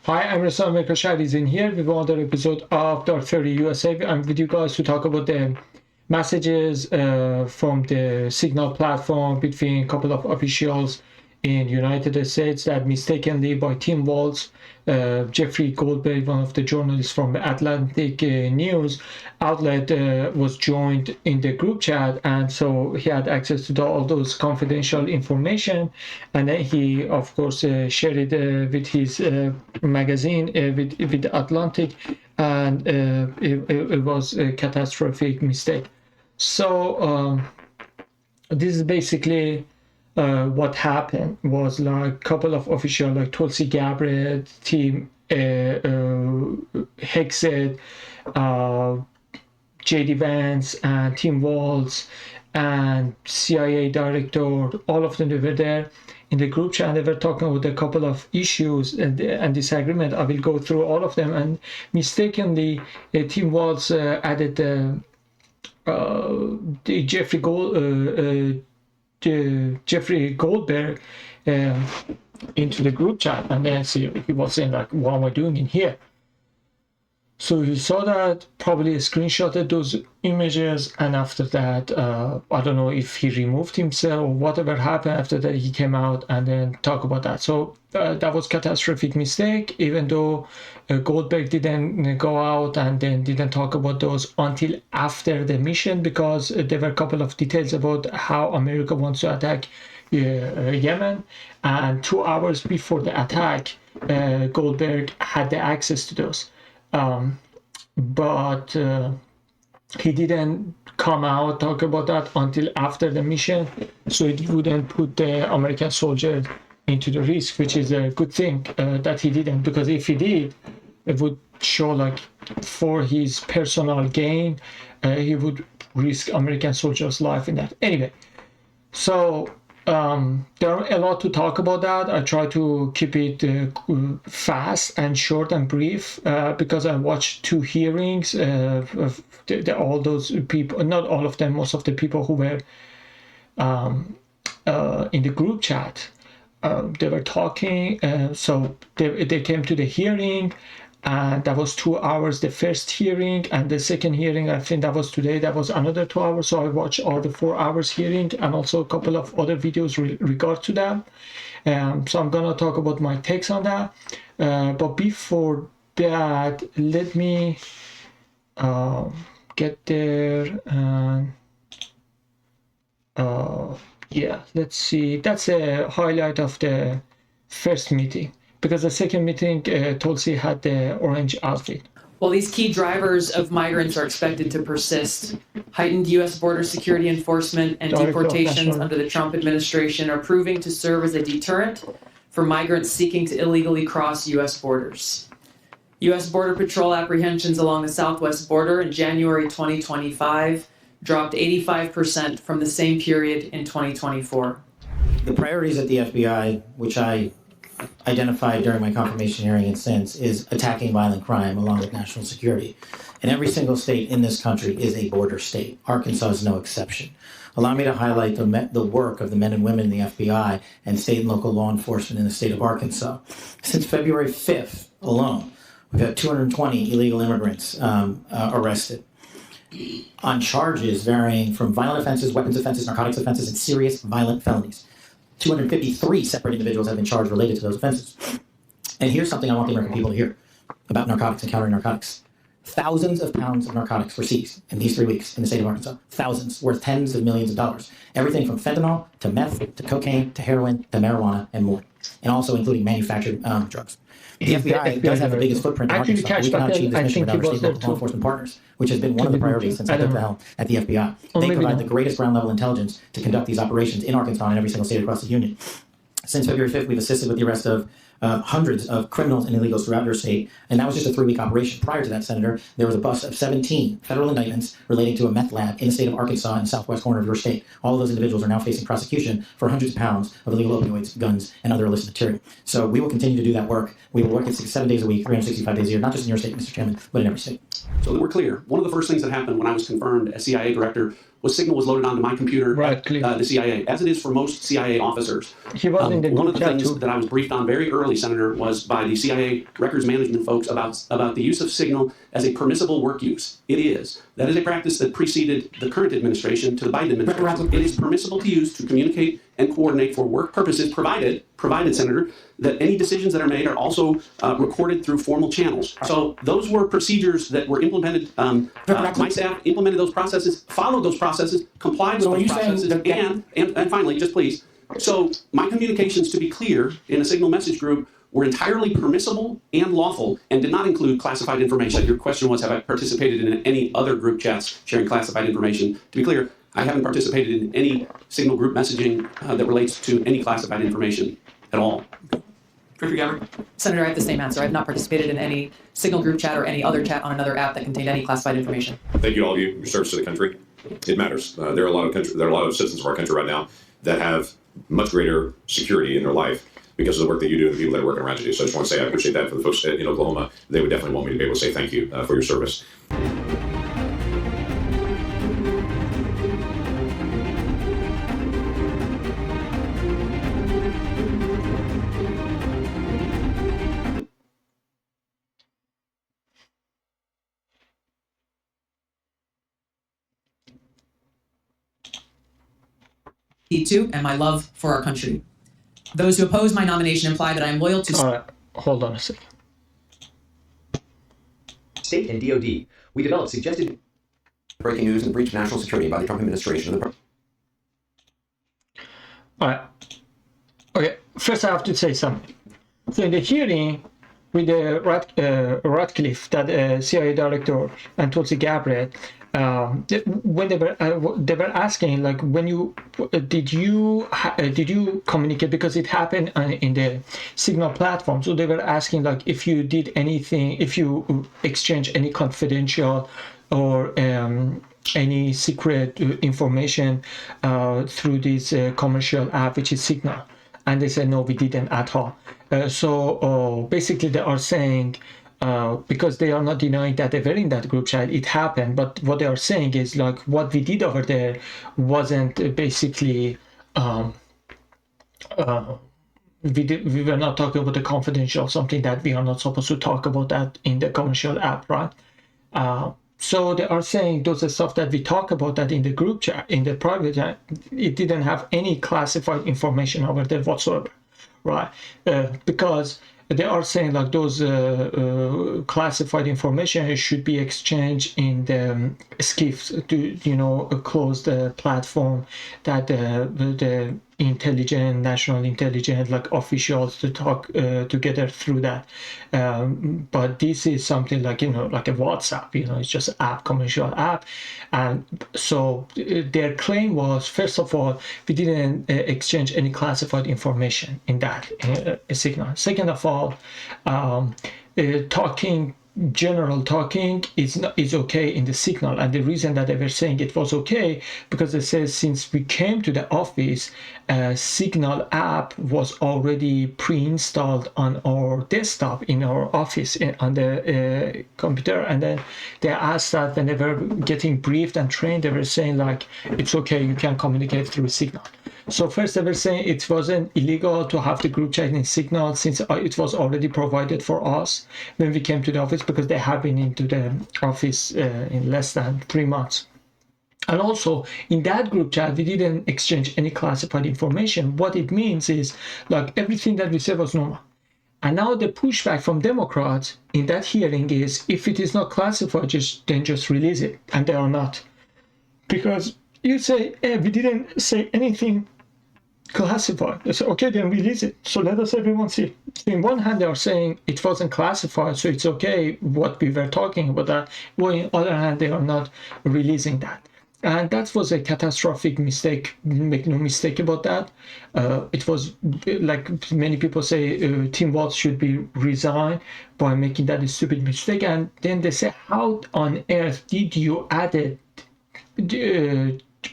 Hi, I'm Rasam Mekrashad is in here with another episode of Dark 30 USA. I'm with you guys to talk about the messages from the Signal platform between a couple of officials in United States that mistakenly by Tim Walz, Jeffrey Goldberg, one of the journalists from Atlantic News outlet, was joined in the group chat, and so he had access to all those confidential information, and then he, of course, shared it with his magazine, with Atlantic, and it was a catastrophic mistake. So this is basically what happened. Was like a couple of officials like Tulsi Gabbard, Tim Hexed, J.D. Vance, and Tim Walz, and CIA director, all of them, they were there in the group chat. They were talking about a couple of issues and disagreement. I will go through all of them, and mistakenly Tim Walz added the Jeffrey Goldberg into the group chat, and then he was saying like, what am I doing in here? So he saw that, probably screenshotted those images, and after that, I don't know if he removed himself or whatever happened. After that, he came out and then talked about that. So that was catastrophic mistake, even though Goldberg didn't go out and then didn't talk about those until after the mission, because there were a couple of details about how America wants to attack Yemen, and 2 hours before the attack, Goldberg had the access to those. But he didn't come out talk about that until after the mission, so it wouldn't put the American soldiers into the risk, which is a good thing that he didn't, because if he did, it would show like for his personal gain, he would risk American soldiers' life in that. Anyway, so there are a lot to talk about that. I try to keep it fast and short and brief, because I watched 2 hearings of all those people, not all of them, most of the people who were in the group chat. They were talking, so they came to the hearing, and that was 2 hours, the first hearing, and the second hearing, I think that was today, that was another 2 hours. So I watched all the 4 hours hearing, and also a couple of other videos regard to that. So I'm gonna talk about my takes on that. But before that, let me get there, and yeah, let's see. That's a highlight of the first meeting, because the second meeting, Tulsi had the orange outfit. While these key drivers of migrants are expected to persist, heightened U.S. border security enforcement and deportations under the Trump administration are proving to serve as a deterrent for migrants seeking to illegally cross U.S. borders. U.S. Border Patrol apprehensions along the southwest border in January 2025 dropped 85% from the same period in 2024. The priorities at the FBI, which I identified during my confirmation hearing and since, is attacking violent crime along with national security. And every single state in this country is a border state. Arkansas is no exception. Allow me to highlight the work of the men and women in the FBI and state and local law enforcement in the state of Arkansas. Since February 5th alone, we've had 220 illegal immigrants arrested on charges varying from violent offenses, weapons offenses, narcotics offenses, and serious violent felonies. 253 separate individuals have been charged related to those offenses. And here's something I want the American people to hear about narcotics and countering narcotics. Thousands of pounds of narcotics were seized in these 3 weeks in the state of Arkansas. Thousands, worth tens of millions of dollars. Everything from fentanyl to meth to cocaine to heroin to marijuana and more. And also including manufactured drugs. The FBI does have the biggest footprint in Arkansas. We cannot achieve this mission without our state and local law enforcement partners, which has been one of the priorities since I took the helm at the FBI. They provide the greatest ground-level intelligence to conduct these operations in Arkansas and in every single state across the Union. Since February 5th, we've assisted with the arrest of hundreds of criminals and illegals throughout your state, and that was just a 3-week operation. Prior to that, Senator, there was a bust of 17 federal indictments relating to a meth lab in the state of Arkansas in the southwest corner of your state. All of those individuals are now facing prosecution for hundreds of pounds of illegal opioids, guns, and other illicit material. So we will continue to do that work. We will work at 7 days a week, 365 days a year, not just in your state, Mr. Chairman, but in every state. So that we're clear, one of the first things that happened when I was confirmed as CIA director Signal was loaded onto my computer at Cliff. the CIA, as it is for most CIA officers. He was in the One of group the chat things too. that I was briefed on very early, Senator, was by the CIA records management folks about the use of Signal as a permissible work use. It is. That is a practice that preceded the current administration to the Biden administration. It is permissible to use to communicate and coordinate for work purposes, provided, Senator, that any decisions that are made are also recorded through formal channels. So those were procedures that were implemented. My staff implemented those processes, followed those processes, complied with those processes, and finally, just please. So my communications, to be clear, in a Signal message group were entirely permissible and lawful and did not include classified information. Your question was, have I participated in any other group chats sharing classified information? To be clear, I haven't participated in any Signal group messaging that relates to any classified information at all. Senator, I have the same answer. I have not participated in any Signal group chat or any other chat on another app that contained any classified information. Thank you, all of you. Your service to the country, it matters. There are a lot of citizens of our country right now that have much greater security in their life because of the work that you do and the people that are working around you. So I just want to say I appreciate that for the folks in Oklahoma. They would definitely want me to be able to say thank you for your service. To and my love for our country. Those who oppose my nomination imply that I am loyal to. All right, hold on a second. State and DoD, we developed suggested breaking news and breach of national security by the Trump administration. All right. Okay, first I have to say something. So in the hearing with the Ratcliffe, that CIA director, and Tulsi Gabbard, when they were asking, like, when you did you communicate, because it happened in the Signal platform. So they were asking, like, if you did anything, if you exchange any confidential or any secret information through this commercial app, which is Signal. And they said, no, we didn't at all. So basically they are saying, because they are not denying that they were in that group chat, it happened. But what they are saying is, like, what we did over there wasn't basically, we were not talking about the confidential, something that we are not supposed to talk about that in the commercial app, right? So they are saying those stuff that we talk about that in the group chat, in the private chat, it didn't have any classified information over there whatsoever, right? Because they are saying, like, those classified information should be exchanged in the skiffs to, close the platform that the national intelligence, like, officials to talk together through that. But this is something like, like a WhatsApp, it's just an app, commercial app. And so their claim was, first of all, we didn't exchange any classified information in that Signal. Second of all, general talking is okay in the Signal, and the reason that they were saying it was okay, because it says since we came to the office, Signal app was already pre-installed on our desktop in our office on the computer. And then they asked that when they were getting briefed and trained, they were saying, like, it's okay, you can communicate through Signal. So first they were saying it wasn't illegal to have the group chat in Signal, since it was already provided for us when we came to the office, because they have been into the office in less than 3 months. And also in that group chat, we didn't exchange any classified information. What it means is, like, everything that we said was normal. And now the pushback from Democrats in that hearing is, if it is not classified, then just release it. And they are not. Because you say, hey, we didn't say anything classified. They say, okay, then release it. So let us everyone see. In one hand, they are saying it wasn't classified, so it's okay what we were talking about that. Well, on the other hand, they are not releasing that. And that was a catastrophic mistake. Make no mistake about that. It was, like many people say, Tim Walz should be resigned by making that a stupid mistake. And then they say, how on earth did you add it?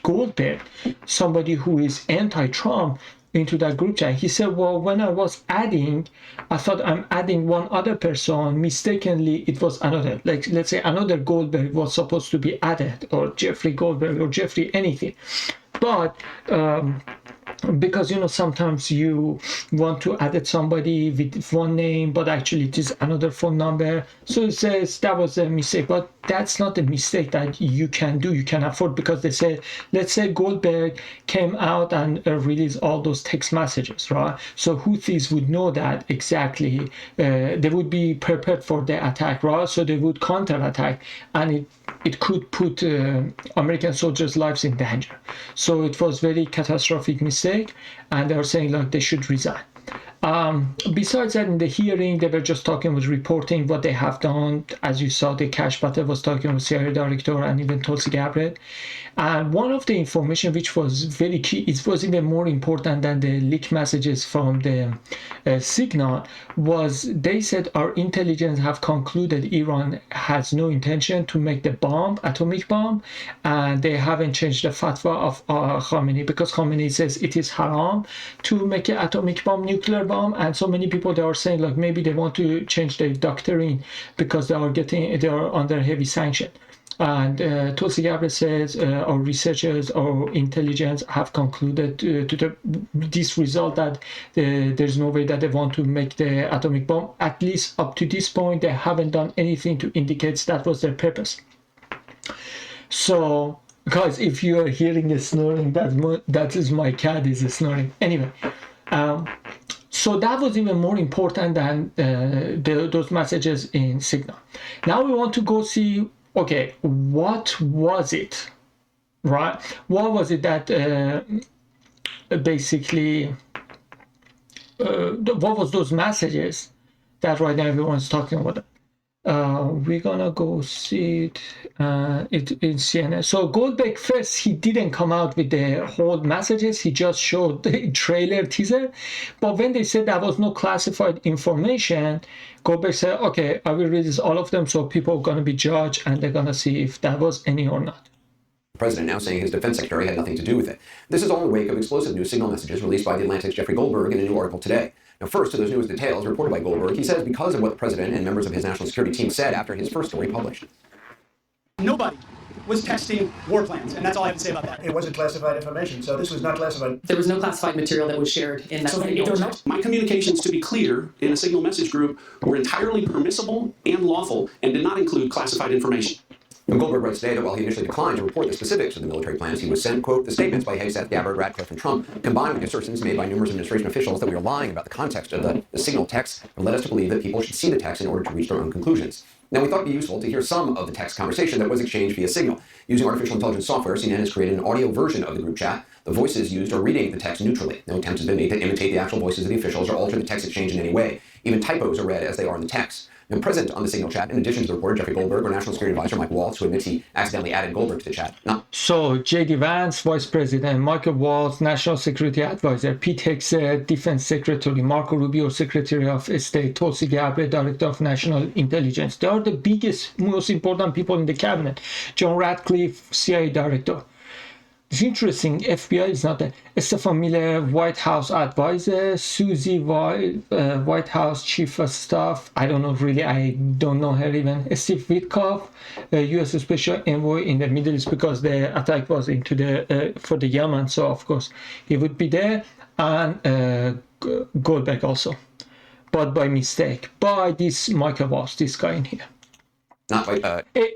Goldberg, somebody who is anti-Trump, into that group chat. He said, well, when I was adding, I thought I'm adding one other person. Mistakenly, it was another. Like, let's say another Goldberg was supposed to be added, or Jeffrey Goldberg, or Jeffrey anything. But because sometimes you want to add somebody with one name, but actually it is another phone number. So it says that was a mistake, but that's not a mistake that you can do, you can afford, because they say, let's say Goldberg came out and released all those text messages, right? So Houthis would know that exactly. They would be prepared for the attack, right? So they would counterattack, and it could put American soldiers' lives in danger. So it was very catastrophic mistake, and they were saying like they should resign. Besides that, in the hearing, they were just talking with reporting what they have done. As you saw, the Cash Patel was talking with CIA director and even Tulsi Gabbard. And one of the information which was very key, it was even more important than the leak messages from the Signal, was they said our intelligence have concluded Iran has no intention to make the bomb, atomic bomb, and they haven't changed the fatwa of Khamenei, because Khamenei says it is haram to make an atomic bomb, nuclear bomb, and so many people, they are saying like maybe they want to change their doctrine because they are under heavy sanction. And Tulsi Gabbard says our researchers, our intelligence have concluded to this result that there's no way that they want to make the atomic bomb. At least up to this point, they haven't done anything to indicate that was their purpose. So, guys, if you are hearing a snoring, that is my cat is snoring. Anyway, so that was even more important than those messages in Signal. Now we want to go see, okay, what was it, right? What was it that basically, what was those messages that right now everyone's talking about? We're gonna go see it in CNN. So Goldberg first, he didn't come out with the whole messages. He just showed the trailer teaser. But when they said there was no classified information, Goldberg said, okay, I will release all of them, so people are gonna be judged and they're gonna see if that was any or not. The president now saying his defense secretary had nothing to do with it. This is all in the wake of explosive news Signal messages released by The Atlantic's Jeffrey Goldberg in a new article today. Now, first, to those newest details reported by Goldberg, he says because of what the president and members of his national security team said after his first story published. Nobody was testing war plans, and that's all I have to say about that. It wasn't classified information, so this was not classified. There was no classified material that was shared in that signal. My communications, to be clear, in a Signal message group were entirely permissible and lawful and did not include classified information. Now, Goldberg writes today that while he initially declined to report the specifics of the military plans he was sent, quote, the statements by Hegseth, Gabbard, Ratcliffe, and Trump, combined with the assertions made by numerous administration officials that we are lying about the context of the Signal text, have led us to believe that people should see the text in order to reach their own conclusions. Now, we thought it'd be useful to hear some of the text conversation that was exchanged via Signal. Using artificial intelligence software, CNN has created an audio version of the group chat. The voices used are reading the text neutrally. No attempt has been made to imitate the actual voices of the officials or alter the text exchange in any way. Even typos are read as they are in the text. Now, present on the Signal chat, in addition to the reporter Jeffrey Goldberg, our National Security Advisor Mike Waltz, who admits he accidentally added Goldberg to the chat. So J.D. Vance, Vice President, Michael Waltz, National Security Advisor, Pete Hegseth, Defense Secretary, Marco Rubio, Secretary of State, Tulsi Gabbard, Director of National Intelligence. They are the biggest, most important people in the cabinet. John Ratcliffe, CIA Director. It's interesting, FBI is not there. Stephen Miller, White House Advisor, Susie White House Chief of Staff. I don't know, really, I don't know her even. Steve Witkoff, U.S. Special Envoy in the Middle East, because the attack was into for the Yemen, so of course he would be there. And Goldberg also, but by mistake, by this Michael Waltz, this guy in here.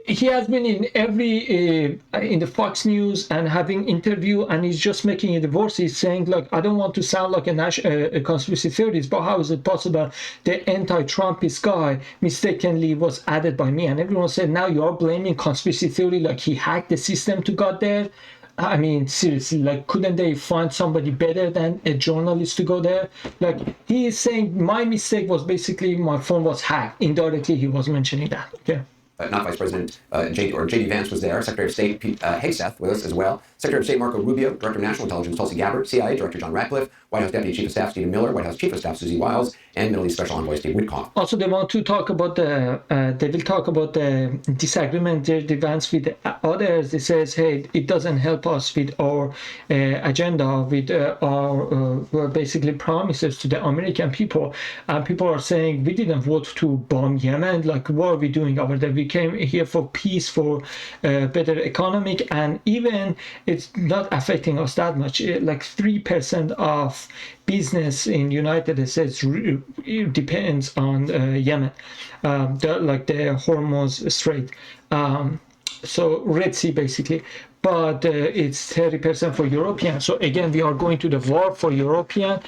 He has been in every in the Fox News and having interview, and he's just making it worse. He's saying like, I don't want to sound like a conspiracy theorist, but how is it possible the anti-Trumpist guy mistakenly was added by me? And everyone said, now you are blaming conspiracy theory, like he hacked the system to get there. I mean, seriously, like, couldn't they find somebody better than a journalist to go there? Like, he is saying my mistake was basically my phone was hacked. Indirectly, he was mentioning that. Okay. not Vice President J.D. Vance was there. Secretary of State Pete Hegseth with us as well. Secretary of State Marco Rubio, Director of National Intelligence Tulsi Gabbard, CIA Director John Ratcliffe, White House Deputy Chief of Staff Stephen Miller, White House Chief of Staff Susie Wiles, and Middle East Special Envoy Steve Witkoff. Also, they want to talk about they will talk about the disagreement, J.D. Vance with others. It says, hey, it doesn't help us with our agenda, with our basically promises to the American people. And people are saying, we didn't vote to bomb Yemen. Like, what are we doing over there? We came here for peace, for better economic, and even it's not affecting us that much. Like 3% of business in United States depends on Yemen, like the Hormuz Strait. So Red Sea basically, but it's 30% for European. So again, we are going to the war for European.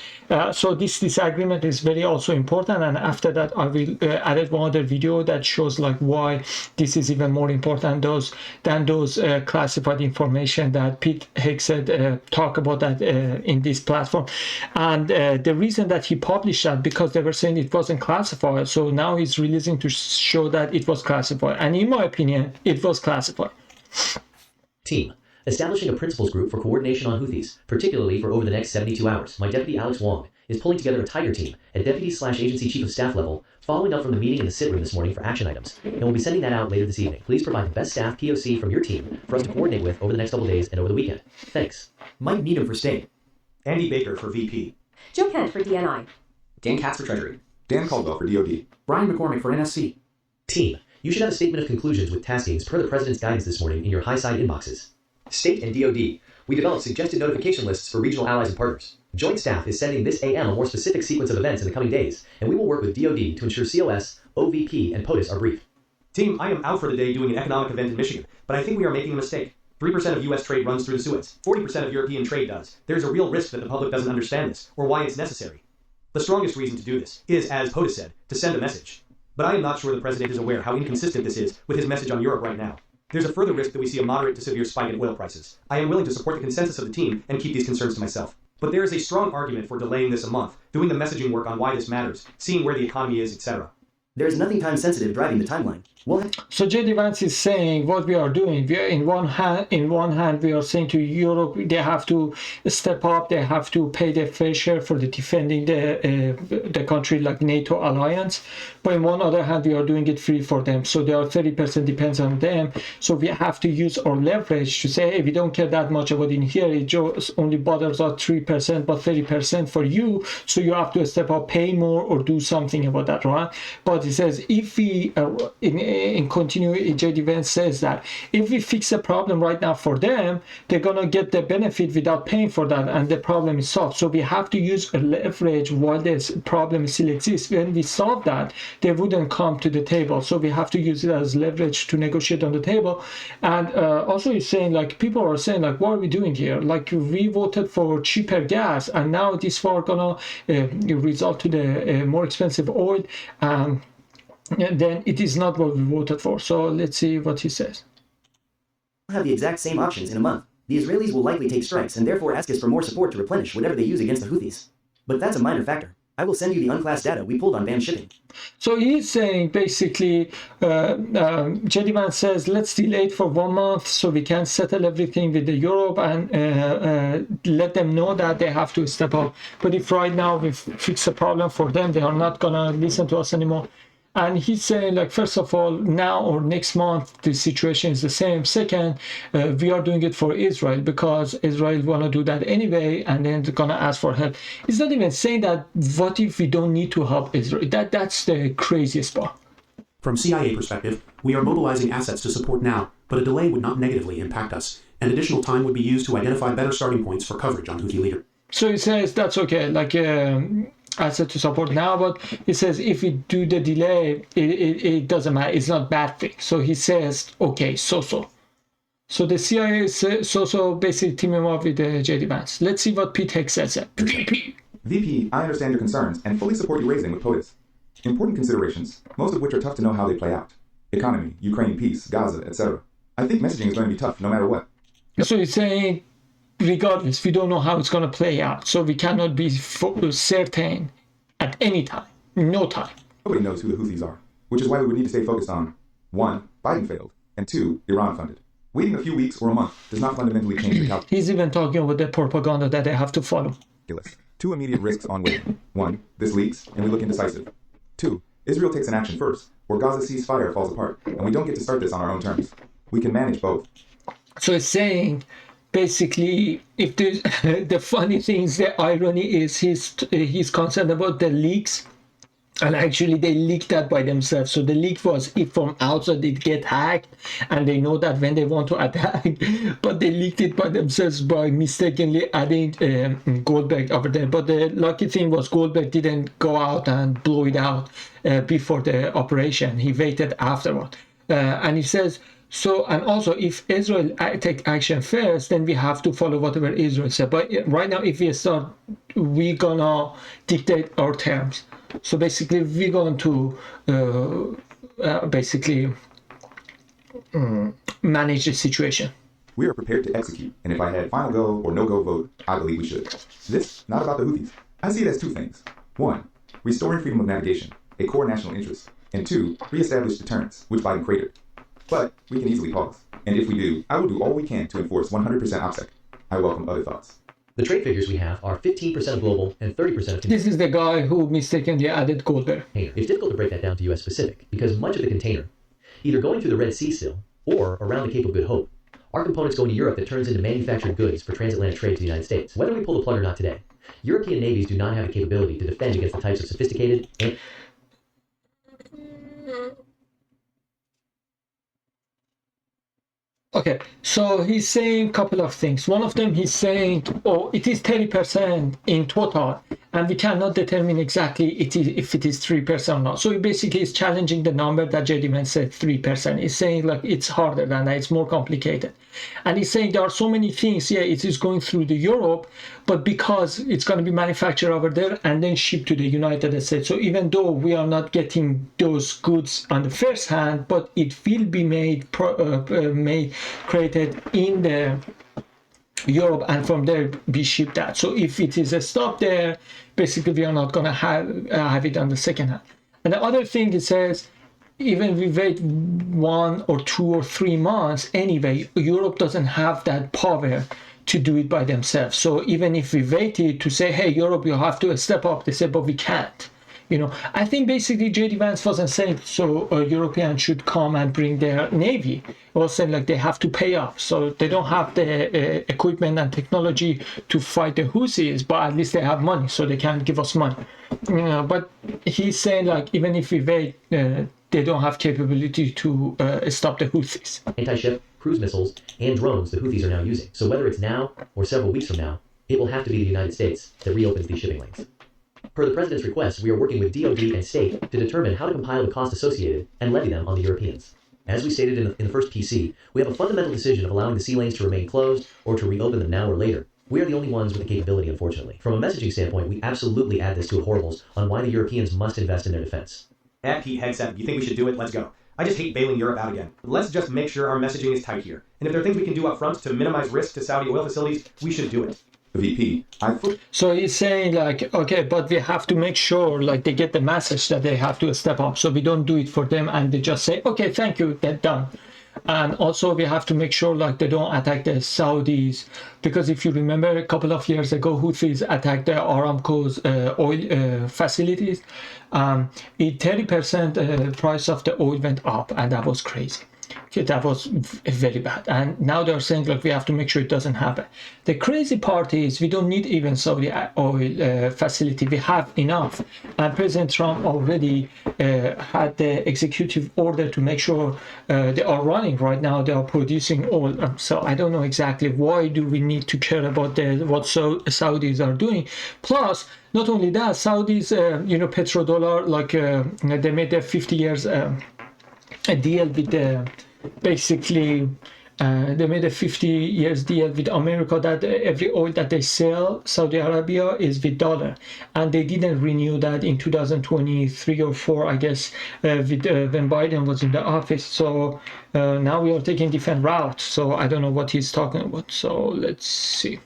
So this disagreement is very also important. And after that, I will add one other video that shows like why this is even more important than those classified information that Pete Hegseth talk about that in this platform. And the reason that he published that, because they were saying it wasn't classified. So now he's releasing to show that it was classified. And in my opinion, it was classified. Team. Establishing a principals group for coordination on Houthis, particularly for over the next 72 hours. My deputy Alex Wong is pulling together a tiger team at deputy/agency chief of staff level, following up from the meeting in the sit room this morning for action items. And we'll be sending that out later this evening. Please provide the best staff POC from your team for us to coordinate with over the next couple days and over the weekend. Thanks. Mike Needham for state. Andy Baker for VP. Joe Kent for DNI. Dan Katz for Treasury. Dan Caldwell for DOD. Brian McCormick for NSC. Team. You should have a statement of conclusions with taskings per the President's guidance this morning in your high side inboxes. State and DoD. We developed suggested notification lists for regional allies and partners. Joint Staff is sending this AM a more specific sequence of events in the coming days, and we will work with DoD to ensure COS, OVP, and POTUS are briefed. Team, I am out for the day doing an economic event in Michigan, but I think we are making a mistake. 3% of U.S. trade runs through the Suez. 40% of European trade does. There's a real risk that the public doesn't understand this, or why it's necessary. The strongest reason to do this is, as POTUS said, to send a message. But I am not sure the President is aware how inconsistent this is with his message on Europe right now. There's a further risk that we see a moderate to severe spike in oil prices. I am willing to support the consensus of the team and keep these concerns to myself. But there is a strong argument for delaying this a month, doing the messaging work on why this matters, seeing where the economy is, etc. There is nothing time-sensitive driving the timeline. So J.D. Vance is saying what we are doing. We are in one hand, we are saying to Europe they have to step up, they have to pay their fair share for the defending the country like NATO alliance. But in one other hand, we are doing it free for them. So they are 30% depends on them. So we have to use our leverage to say, hey, we don't care that much about in here. It just only bothers us 3%, but 30% for you. So you have to step up, pay more, or do something about that, right? But he says if we in continuity, J.D. Vance says that if we fix a problem right now for them, they're gonna get the benefit without paying for that, and the problem is solved. So we have to use a leverage while this problem still exists. When we solve that, they wouldn't come to the table. So we have to use it as leverage to negotiate on the table. And also he's saying like people are saying like, what are we doing here? Like we voted for cheaper gas, and now this war gonna result to the more expensive oil. Then it is not what we voted for. So let's see what he says. We'll have the exact same options in a month. The Israelis will likely take strikes and therefore ask us for more support to replenish whatever they use against the Houthis. But that's a minor factor. I will send you the unclassed data we pulled on van shipping. So he's saying basically, J.D. Vance says, let's delay it for 1 month so we can settle everything with the Europe and let them know that they have to step up. But if right now we fix the problem for them, they are not going to listen to us anymore. And he's saying, like, first of all, now or next month, the situation is the same. Second, we are doing it for Israel because Israel want to do that anyway, and then they're going to ask for help. He's not even saying that, what if we don't need to help Israel? That's the craziest part. From CIA perspective, we are mobilizing assets to support now, but a delay would not negatively impact us, and additional time would be used to identify better starting points for coverage on Houthi leader. So he says that's okay, like asset to support now, but he says if we do the delay, it doesn't matter, it's not bad thing. So he says, okay, so the CIA is so basically teaming up with J.D. Vance. Let's see what Pete Hegseth said. VP, I understand your concerns and fully support you raising with POTUS. Important considerations, most of which are tough to know how they play out. Economy, Ukraine peace, Gaza, etc. I think messaging is going to be tough no matter what. So he's saying, regardless, we don't know how it's going to play out. So we cannot be certain at any time, no time. Nobody knows who the Houthis are, which is why we would need to stay focused on 1. Biden failed, and 2. Iran funded. Waiting a few weeks or a month does not fundamentally change the calculus. He's even talking about the propaganda that they have to follow. Two immediate risks on waiting. 1. This leaks, and we look indecisive. 2. Israel takes an action first, or Gaza ceasefire falls apart, and we don't get to start this on our own terms. We can manage both. So it's saying, basically, if there's the funny thing is, the irony is he's concerned about the leaks, and actually they leaked that by themselves. So the leak was if from outside it get hacked, and they know that when they want to attack, but they leaked it by themselves by mistakenly adding Goldberg over there. But the lucky thing was Goldberg didn't go out and blow it out before the operation. He waited afterward, and he says. So, and also, if Israel take action first, then we have to follow whatever Israel said. But right now, if we start, we're gonna dictate our terms. So basically, we're going to manage the situation. We are prepared to execute, and if I had final go or no-go vote, I believe we should. This, not about the Houthis. I see it as two things. 1, restoring freedom of navigation, a core national interest. And 2, reestablish deterrence, which Biden cratered. But we can easily pause. And if we do, I will do all we can to enforce 100% OPSEC. I welcome other thoughts. The trade figures we have are 15% of global and 30% of... This is the guy who mistakenly added Goldberg. It's difficult to break that down to U.S. specific because much of the container, either going through the Red Sea still or around the Cape of Good Hope, are components going to Europe that turns into manufactured goods for transatlantic trade to the United States. Whether we pull the plug or not today, European navies do not have the capability to defend against the types of sophisticated and... Okay, so he's saying a couple of things. One of them, he's saying, oh, it is 30% in total, and we cannot determine exactly if it is 3% or not. So he basically is challenging the number that J.D. Vance said, 3%. He's saying, like, it's harder than that, it's more complicated. And he's saying there are so many things, yeah, it is going through the Europe, but because it's going to be manufactured over there and then shipped to the United States. So even though we are not getting those goods on the first hand, but it will be created in the Europe and from there be shipped out. So if it is a stop there, basically we are not going to have it on the second hand. And the other thing it says, even we wait 1 or 2 or 3 months, anyway, Europe doesn't have that power to do it by themselves. So even if we waited to say, hey, Europe, you have to step up, they say, but we can't. You know, I think basically J.D. Vance wasn't saying so Europeans should come and bring their navy. He was saying like they have to pay up. So they don't have the equipment and technology to fight the Houthis, but at least they have money, so they can give us money. But he's saying like even if we wait, they don't have capability to stop the Houthis. Anti-ship, cruise missiles, and drones the Houthis are now using. So whether it's now or several weeks from now, it will have to be the United States that reopens these shipping lanes. Per the President's request, we are working with DoD and state to determine how to compile the costs associated and levy them on the Europeans. As we stated in the first PC, we have a fundamental decision of allowing the sea lanes to remain closed or to reopen them now or later. We are the only ones with the capability, unfortunately. From a messaging standpoint, we absolutely add this to horribles on why the Europeans must invest in their defense. Pete, headset, you think we should do it? Let's go. I just hate bailing Europe out again. Let's just make sure our messaging is tight here. And if there are things we can do up front to minimize risk to Saudi oil facilities, we should do it. VP, so he's saying like, okay, but we have to make sure like they get the message that they have to step up. So we don't do it for them and they just say, okay, thank you, they're done. And also we have to make sure like they don't attack the Saudis, because if you remember a couple of years ago, Houthis attacked the Aramco's oil facilities. 30% price of the oil went up, and that was crazy. Okay, that was very bad, and now they're saying like we have to make sure it doesn't happen. The crazy part is we don't need even Saudi oil facility. We have enough, and President Trump already had the executive order to make sure they are running right now. They are producing oil. So I don't know exactly why do we need to care about what Saudis are doing. Plus, not only that, Saudis, petrodollar, like they made a 50 years. A deal with basically they made a 50 years deal with America that every oil that they sell Saudi Arabia is with dollar, and they didn't renew that in 2023 or 4, I guess, with when Biden was in the office. So now we are taking different routes, so I don't know what he's talking about. So let's see.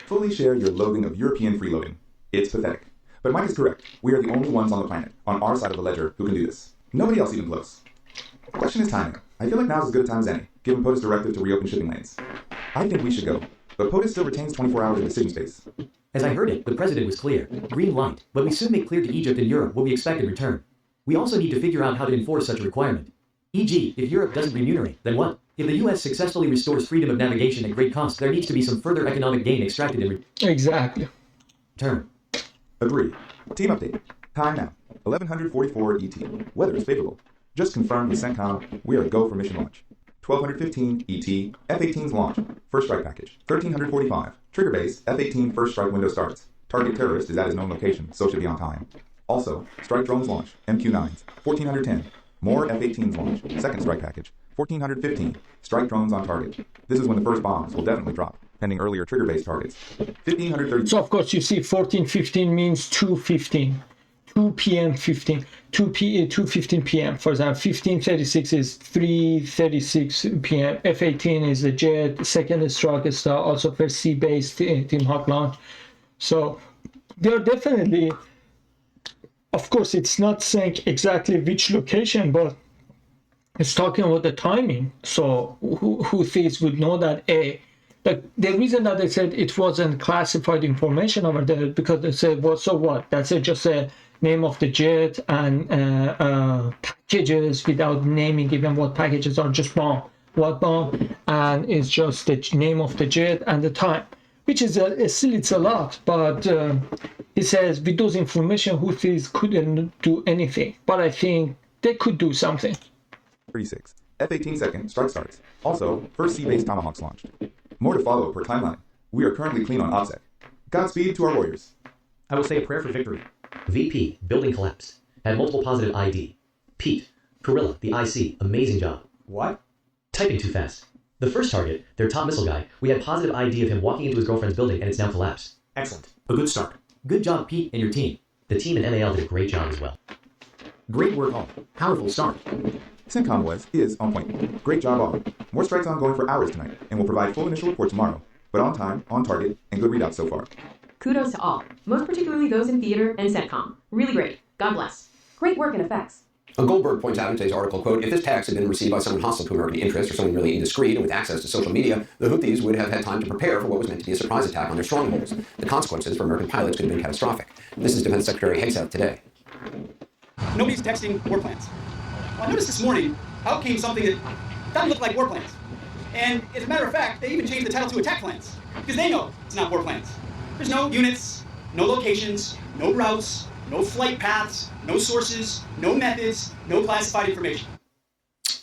Fully share your loathing of European freeloading. It's pathetic. But Mike is correct. We are the only ones on the planet, on our side of the ledger, who can do this. Nobody else even close. Question is timing. I feel like now's as good a time as any, given POTUS directive to reopen shipping lanes. I think we should go, but POTUS still retains 24 hours of decision space. As I heard it, the president was clear. Green light. But we soon make clear to Egypt and Europe what we expect in return. We also need to figure out how to enforce such a requirement. E.g., if Europe doesn't remunerate, then what? If the U.S. successfully restores freedom of navigation at great cost, there needs to be some further economic gain extracted in Exactly. return. Agree. Team update. Time now. 1144 ET. Weather is favorable. Just confirmed with CENTCOM. We are go for mission launch. 1215 ET. F-18's launch. First strike package. 1345. Trigger base. F-18 first strike window starts. Target terrorist is at his known location, so should be on time. Also, strike drones launch. MQ-9s. 1410. More F-18s launch. Second strike package. 1415. Strike drones on target. This is when the first bombs will definitely drop, pending earlier trigger-based targets. 1530. So of course you see 14:15 means 2:15. 2 p.m. 2:15 p.m. For example, 15:36 is 3:36 p.m. F-18 is a jet. Second strike star, also for sea-based Team Hawk launch. So they're definitely, of course, it's not saying exactly which location, but it's talking about the timing. So Houthis would know that the reason that they said it wasn't classified information over there, because they said, well, so what? That's just a name of the jet and packages without naming even what packages are, just bomb. What bomb? And it's just the name of the jet and the time, which is still it's a lot. But he says with those information, Houthis couldn't do anything. But I think they could do something. 36. F-18 second strike starts. Also, first sea-based Tomahawks launched. More to follow per timeline. We are currently clean on OPSEC. Godspeed to our warriors. I will say a prayer for victory. VP, building collapse. Had multiple positive ID. Pete, Gorilla, the IC, amazing job. What? Typing too fast. The first target, their top missile guy, we had positive ID of him walking into his girlfriend's building and it's now collapsed. Excellent. A good start. Good job, Pete, and your team. The team in MAL did a great job as well. Great work all. Powerful start. CENTCOM is on point. Great job all. More strikes ongoing for hours tonight, and we'll provide full initial report tomorrow. But on time, on target, and good readouts so far. Kudos to all, most particularly those in theater and CENTCOM. Really great. God bless. Great work and effects. Goldberg points out in today's article, quote, if this text had been received by someone hostile to American interests or someone really indiscreet and with access to social media, the Houthis would have had time to prepare for what was meant to be a surprise attack on their strongholds. The consequences for American pilots could have been catastrophic. This is Defense Secretary Hegseth today. Nobody's texting war plans. Well, I noticed this morning out came something that doesn't look like war plans. And as a matter of fact, they even changed the title to attack plans because they know it's not war plans. There's no units, no locations, no routes, no flight paths, no sources, no methods, no classified information.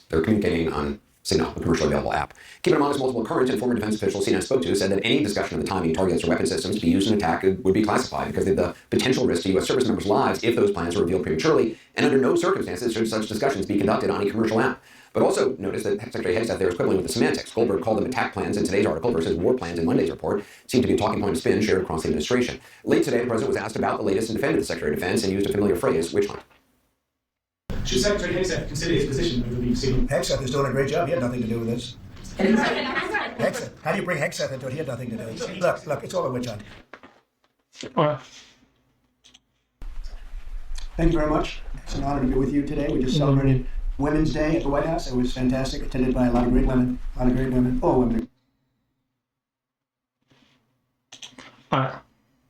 They're communicating on Signal, a commercially available app. Keeping in mind, multiple current and former defense officials CNN spoke to said that any discussion of the timing, targets, or weapon systems to be used in an attack would be classified because of the potential risk to U.S. service members' lives if those plans were revealed prematurely, and under no circumstances should such discussions be conducted on a commercial app. But also notice that Secretary Hegseth there is quibbling with the semantics. Goldberg called them attack plans in today's article versus war plans in Monday's report. Seemed to be a talking point of spin shared across the administration. Late today, the president was asked about the latest and defended the Secretary of Defense and used a familiar phrase, witch hunt. Should Secretary Hegseth consider his position over the Signal? Hegseth is doing a great job. He had nothing to do with this. Hegseth. How do you bring Hegseth into it? He had nothing to do with it. Look, it's all a witch hunt. All right. Thank you very much. It's an honor to be with you today. We just celebrated Women's Day at the White House. It was fantastic, attended by a lot of great women. All women. Right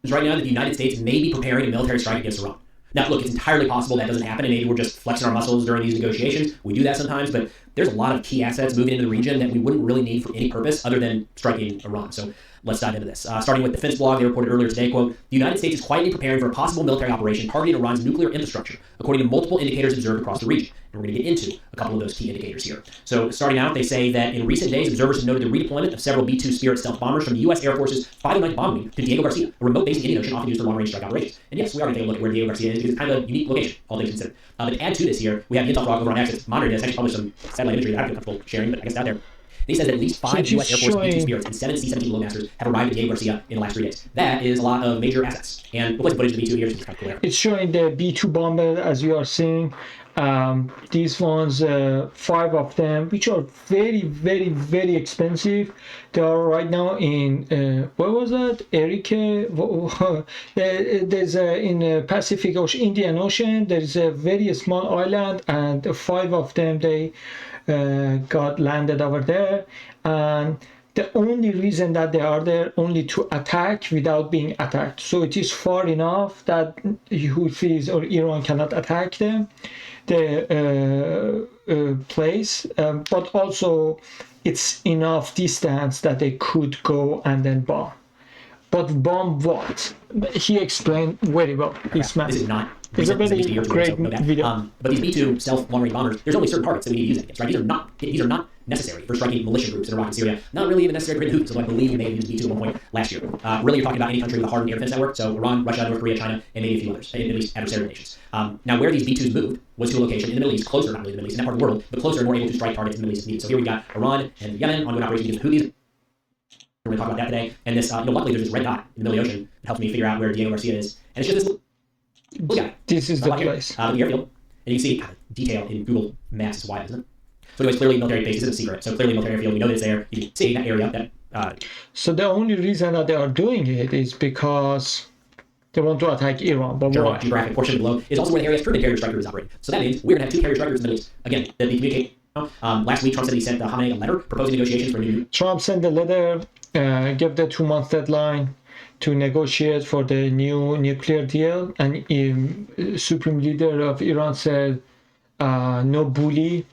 now that the United States may be preparing a military strike against Iran. Now, look, it's entirely possible that doesn't happen, and maybe we're just flexing our muscles during these negotiations. We do that sometimes, but there's a lot of key assets moving into the region that we wouldn't really need for any purpose other than striking Iran. So let's dive into this. Starting with Defense Blog, they reported earlier today, quote, the United States is quietly preparing for a possible military operation targeting Iran's nuclear infrastructure, according to multiple indicators observed across the region. And we're going to get into a couple of those key indicators here. So starting out, they say that in recent days, observers have noted the redeployment of several B-2 Spirit stealth bombers from the U.S. Air Force's 509th Bombing Wing to Diego Garcia, a remote base in the Indian Ocean often used for long-range strike operations. And yes, we are going to take a look at where Diego Garcia is because it's kind of a unique location, all things considered. But to add to this here, we have the Intel Frog over on Access monitoring this. Actually published some satellite imagery that I feel comfortable sharing, but I guess it's out there. He says that at least 5 U.S. Air Force B-2 Spirits and 7 C-17 Loadmasters have arrived at Diego Garcia in the last 3 days. That is a lot of major assets. And we'll put footage of the B-2 here. It's kind of cool. It's showing the B-2 bomber, as you are seeing, These ones, 5 of them, which are very, very, very expensive. They are right now in, where was that? Erika? There's in Pacific Ocean, Indian Ocean, there's a very small island, and 5 of them, they got landed over there. And the only reason that they are there only to attack without being attacked. So it is far enough that Houthis or Iran cannot attack them, the place, but also it's enough distance that they could go and then bomb. But bomb what? He explained very well. This man. This is not. It's a very great video. But these B-2 stealth long-range bombers, there's only certain targets that we need to use it against, right? These are not necessary for striking militia groups in Iraq and Syria. Not really even necessary to hit the Houthis, although I believe we may have used B-2 at one point last year. Really, you're talking about any country with a hardened air defense network, so Iran, Russia, North Korea, China, and maybe a few others, at least adversarial nations. Now, where these B-2s moved was to a location in the Middle East, closer, not really in the Middle East, in that part of the world, but closer and more able to strike targets in the Middle East if needed. So here we got Iran and Yemen ongoing operations against the Houthis. We're going to talk about that today. And this, luckily, there's this red dot in the middle of the ocean that helps me figure out where Diego Garcia is. And it's just this little guy. This is the place. The airfield. And you can see detail in Google Maps is wide, isn't it? So anyways, clearly military base. This isn't a secret. So clearly military airfield. We know that it's there. You can see that area. So the only reason that they are doing it is because they want to attack Iran. But why? Geographic portion below is also where the area's proven carrier strike group is operating. So that means we're going to have 2 carrier strike groups in the Middle East. Again, the communicate. Last week, Trump said he sent Khamenei a letter proposing negotiations for a new. Trump sent a letter, gave the 2-month deadline to negotiate for the new nuclear deal, and Supreme Leader of Iran said, no bully.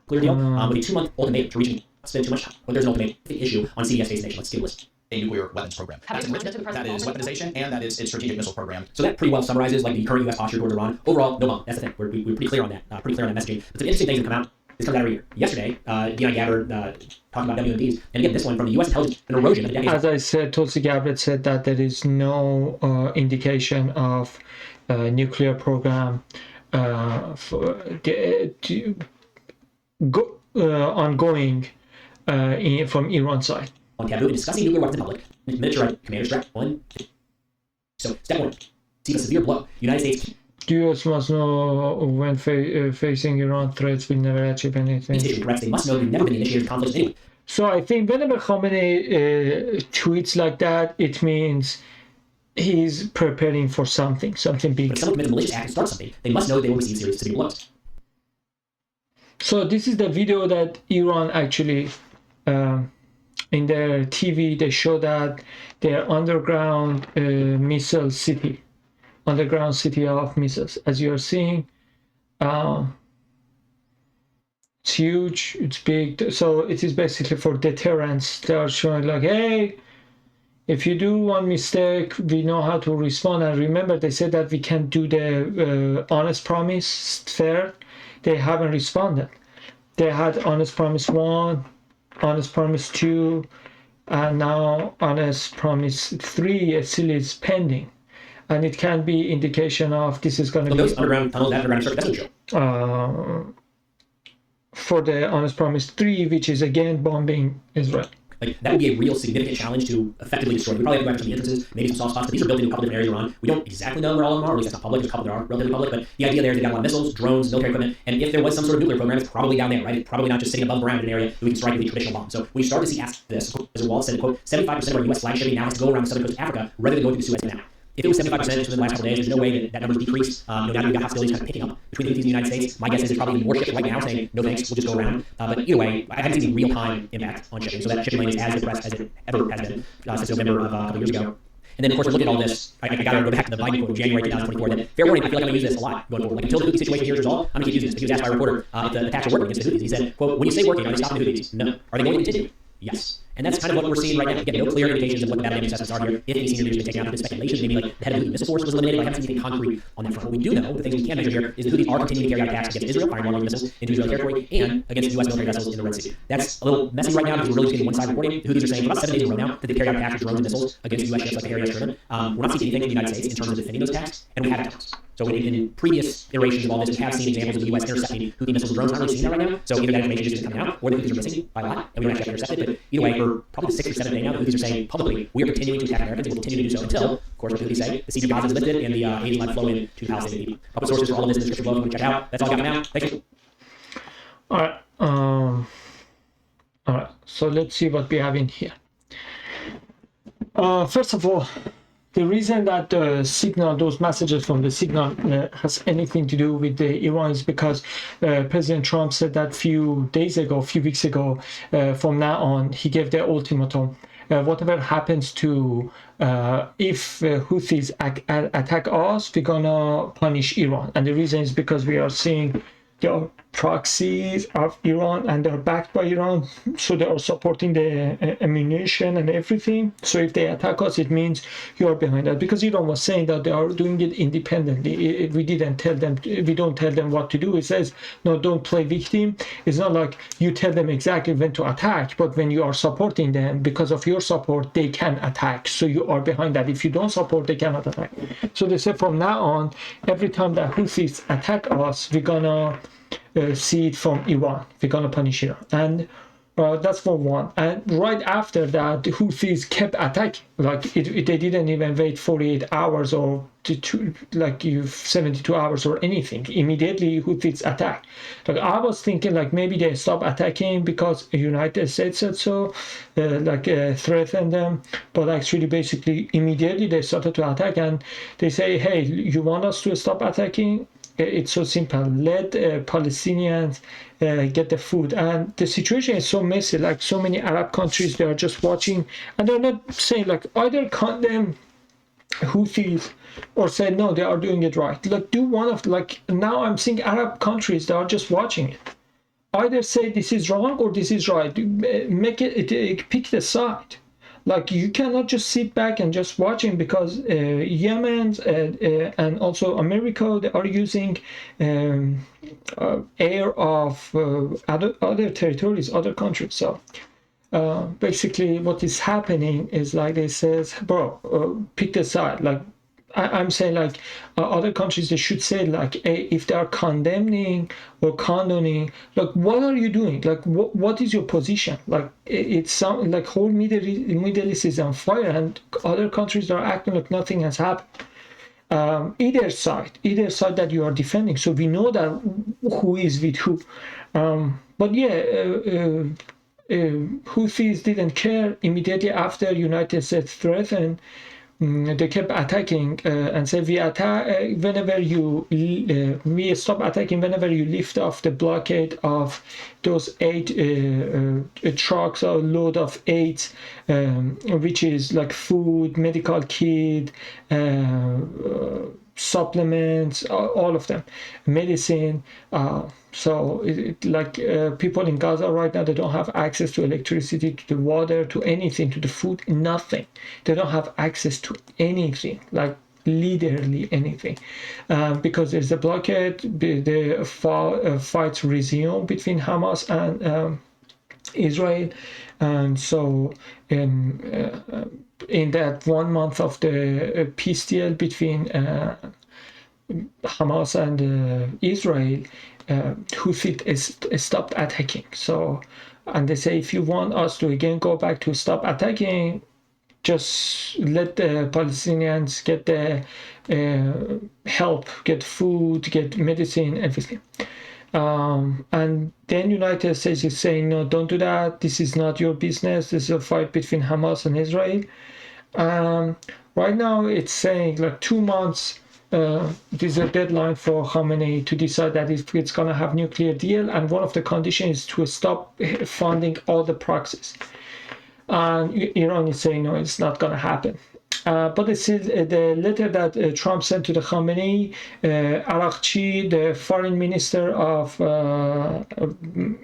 Clear deal, with a 2-month ultimatum to reach spend too much time. But there's an ultimatum issue on CDS Space Nation. Let's give a list. A nuclear weapons program. That's enrichment, that is weaponization, and that is its strategic missile program. So that pretty well summarizes like the current U.S. posture towards Iran. Overall, no bomb. That's the thing. We're pretty clear on that. Pretty clear on that messaging. But some interesting things that come out. This comes out every year. Yesterday, Dion Gabbard talked about WMDs, and again, this one from the U.S. intelligence, an erosion of the decades. As I said, Tulsi Gabbard said that there is no indication of nuclear program ongoing from Iran side. On taboo and discussing nuclear weapons in public, military commander strap 1. So, step 1, see a severe blow. United States. The U.S. must know when facing Iran threats will never achieve anything. Threats, they must know they've never been initiated conflicts anyway. So I think whenever Khamenei tweets like that, it means he's preparing for something big. But if someone commits a malicious act to start something, they must know they will receive serious severe blows. So this is the video that Iran actually, in their TV, they show that their underground missile city. Underground city of missiles. As you are seeing, it's huge, it's big. So it is basically for deterrence. They are showing like, hey, if you do one mistake, we know how to respond. And remember, they said that we can do the honest promise fair. They haven't responded. They had honest promise 1, honest promise 2, and now honest promise 3 still is pending. And it can be indication of this is going to be those underground tunnels, underground structure, for the honest promise 3, which is again bombing Israel. Like that would be a real significant challenge to effectively destroy. We probably have to go after some of the entrances, maybe some soft spots, but these are built into a couple different areas around. We don't exactly know where all of them are, or at least that's not public. There's a couple that are relatively public, but the idea there is they got a lot of missiles, drones, military equipment, and if there was some sort of nuclear program, it's probably down there, right? It's probably not just sitting above ground in an area that we can strike with a traditional bomb. So we start to see this, as Wall said, quote, 75% of our U.S. flag shipping now has to go around the southern coast of Africa rather than going through the Suez Canal. If it was 75% within the last couple of days, there's no way that number decreased. Now that we've got hostilities kind of picking up between the Houthis and the United States, my guess is there's probably even more ships right now saying, no thanks, we'll just go around. But either way, I haven't seen the real-time impact on shipping. So that shipping lane is as depressed as it ever has been since November of a couple years ago. And then, of course, we're looking at all this. I got to go back to the Biden quote of January 2024. That, fair warning, I feel like I'm going to use this a lot going forward. Like, until the Houthi situation here is resolved, I'm going to keep using this. He was asked by a reporter if the attacks are working against the Houthis. He said, quote, when you say working, are they stopping the Houthis? No. Are they going to continue? Yes. And that's kind of what we're seeing right now. Again, no clear indications of what the battle damage assessments are here. If any senior leaders have been taken out, there's speculation. Maybe like the head of the missile force was eliminated. I haven't seen anything concrete on that front. What we do know, the things we can measure here, is the Houthis are continuing to carry out attacks against Israel, firing long-range missiles into Israeli territory, and against U.S. military vessels in the Red Sea. That's a little messy right now because we're really getting one side reporting. The Houthis are saying for about 7 days in a row now that they carry out attacks with drones and missiles against U.S. ships like the Harry S. Truman. We're not seeing anything in the United States in terms of defending those attacks, and we have attacks. So in previous iterations of all this, we have seen examples of the U.S. intercepting Houthi missiles and drones. Not really seeing that right now. So either that information just isn't coming out, or the Houthis are missing by a lot, and we don't actually have intercepted. But either way, for probably the 6th or 7th day now, the Houthis are saying publicly, we are continuing to attack Americans and will continue to do so until, of course, what the Houthis say, the siege of Gaza is lifted and the aid is allowed to flow in to Palestinian people. I'll put sources for all of this in the description below if you want to check it out. That's all I got for now. Thank you. All right, so let's see what we have in here. First of all, the reason that the signal, those messages from the signal has anything to do with the Iran is because President Trump said that few weeks ago, from now on, he gave the ultimatum. Whatever happens to if Houthis attack us, we're gonna punish Iran. And the reason is because we are seeing there are proxies of Iran and they're backed by Iran, so they are supporting the ammunition and everything. So if they attack us, it means you are behind that, because Iran was saying that they are doing it independently. We didn't tell them, we don't tell them what to do. It says, no, don't play victim. It's not like you tell them exactly when to attack, but when you are supporting them, because of your support, they can attack. So you are behind that. If you don't support, they cannot attack. So they said from now on, every time that Houthis attack us, we're gonna see it from Iran. We're gonna punish Iran, and that's for one. And right after that, the Houthis kept attacking. Like they didn't even wait 48 hours or 72 hours or anything. Immediately, Houthis attacked. Like I was thinking, like maybe they stopped attacking because the United States said so, threatened them. But actually, basically, immediately they started to attack, and they say, "Hey, you want us to stop attacking? It's so simple. Let Palestinians get the food." And the situation is so messy. Like so many Arab countries, they are just watching, and they're not saying like either condemn Houthis or say no, they are doing it right. Like do one of now I'm seeing Arab countries that are just watching it. Either say this is wrong or this is right. Make it pick the side. Like you cannot just sit back and just watching, because Yemen and also America, they are using air of other territories, other countries. So basically what is happening is like they says, bro, pick the side. Like I'm saying, like other countries, they should say like, hey, if they are condemning or condoning, like what are you doing? Like what is your position? Like it's some like whole Middle East is on fire, and other countries are acting like nothing has happened. Either side that you are defending. So we know that who is with who. But yeah, Houthis didn't care. Immediately after United States threatened, they kept attacking and said we attack whenever you we stop attacking whenever you lift off the blockade of those 8 trucks or load of 8, which is like food, medical kit, supplements, all of them, medicine. So people in Gaza right now, they don't have access to electricity, to the water, to anything, to the food, nothing. They don't have access to anything, like literally anything, because there's a blockade. The fights resume between Hamas and Israel, and so in that 1 month of the peace deal between Hamas and Israel, Houthis stopped attacking. So, and they say, if you want us to again go back to stop attacking, just let the Palestinians get the help, get food, get medicine, everything. And then United States is saying, no, don't do that. This is not your business. This is a fight between Hamas and Israel. Right now it's saying like 2 months. There's a deadline for Khamenei to decide that if it's going to have nuclear deal, and one of the conditions is to stop funding all the proxies. And Iran is saying no, it's not going to happen. But this is the letter that Trump sent to the Khamenei. Araghchi, the foreign minister of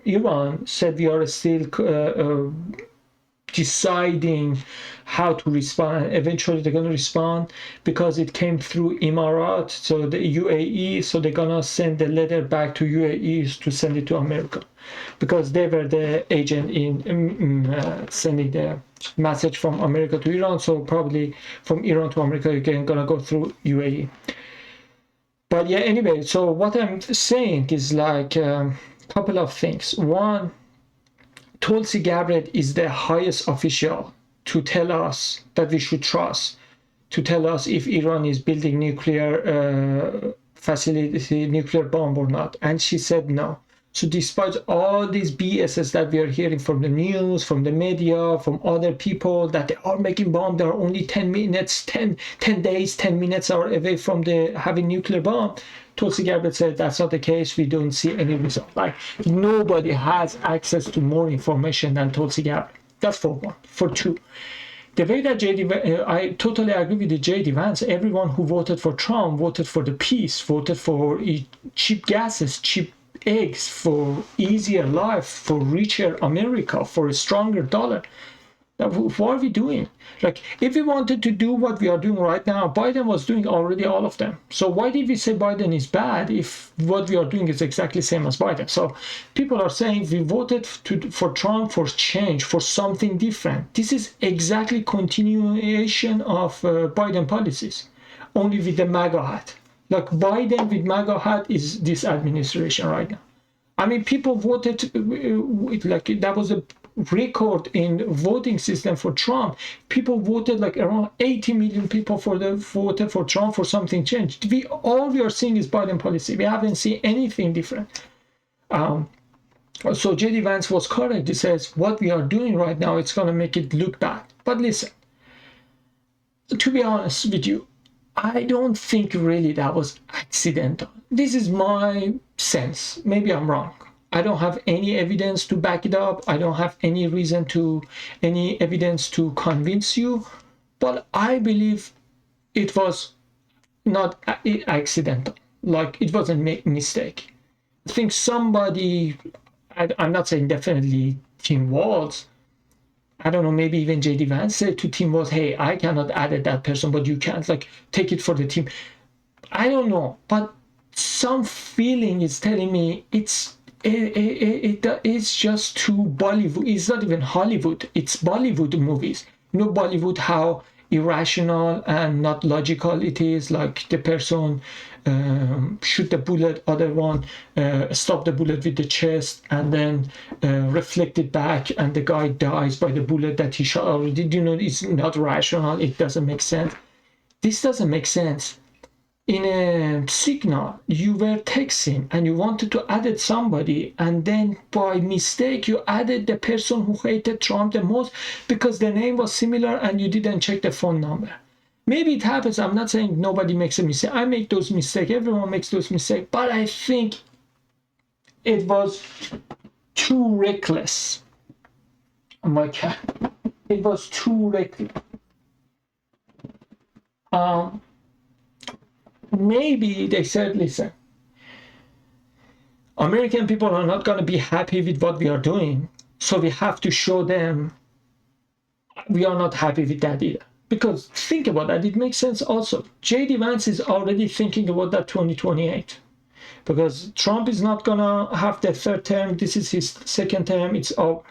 Iran, said we are still deciding how to respond. Eventually they're going to respond because it came through Emirat, so the UAE, so they're going to send the letter back to UAE to send it to America, because they were the agent in sending the message from America to Iran. So probably from Iran to America again going to go through UAE. But yeah, anyway, so what I'm saying is like a couple of things. One, Tulsi Gabbard is the highest official to tell us that we should trust, to tell us if Iran is building nuclear facility, nuclear bomb or not. And she said no. So despite all these BSs that we are hearing from the news, from the media, from other people, that they are making bomb, they are only 10 minutes, 10 days, 10 minutes are away from the having nuclear bomb. Tulsi Gabbard said that's not the case. We don't see any result. Like, nobody has access to more information than Tulsi Gabbard. That's for one. For two, the way that I totally agree with the J.D. Vance. Everyone who voted for Trump voted for the peace, voted for cheap gases, cheap eggs, for easier life, for richer America, for a stronger dollar. What are we doing? Like, if we wanted to do what we are doing right now, Biden was doing already all of them. So why did we say Biden is bad if what we are doing is exactly the same as Biden? So people are saying we voted for Trump for change, for something different. This is exactly continuation of Biden policies, only with the MAGA hat. Like, Biden with MAGA hat is this administration right now. I mean, people voted, like, that was a record in voting system for Trump. People voted, like, around 80 million people voted for Trump for something changed. All we are seeing is Biden policy. We haven't seen anything different. So J.D. Vance was correct. He says what we are doing right now, it's going to make it look bad. But listen, to be honest with you, I don't think really that was accidental. This is my sense. Maybe I'm wrong. I don't have any evidence to back it up. I don't have any evidence to convince you. But I believe it was not accidental. Like, it was a mistake. I think somebody, I'm not saying definitely Tim Walz, I don't know, maybe even J.D. Vance said to Tim Walz, hey, I cannot add that person, but you can't, like, take it for the team. I don't know, but some feeling is telling me it's just too Bollywood. It's not even Hollywood, it's Bollywood movies. You know, Bollywood, how irrational and not logical it is, like the person shoot the bullet, other one stop the bullet with the chest and then reflect it back, and the guy dies by the bullet that he shot already. You know, it's not rational, it doesn't make sense. This doesn't make sense. In a signal, you were texting and you wanted to add somebody, and then by mistake you added the person who hated Trump the most because the name was similar and you didn't check the phone number. Maybe it happens. I'm not saying nobody makes a mistake. I make those mistakes. Everyone makes those mistakes. But I think it was too reckless. Oh my God. It was too reckless. Maybe they said, listen, American people are not going to be happy with what we are doing, so we have to show them we are not happy with that either. Because think about that, it makes sense also. J.D. Vance is already thinking about that 2028. Because Trump is not going to have the third term, this is his second term, it's over.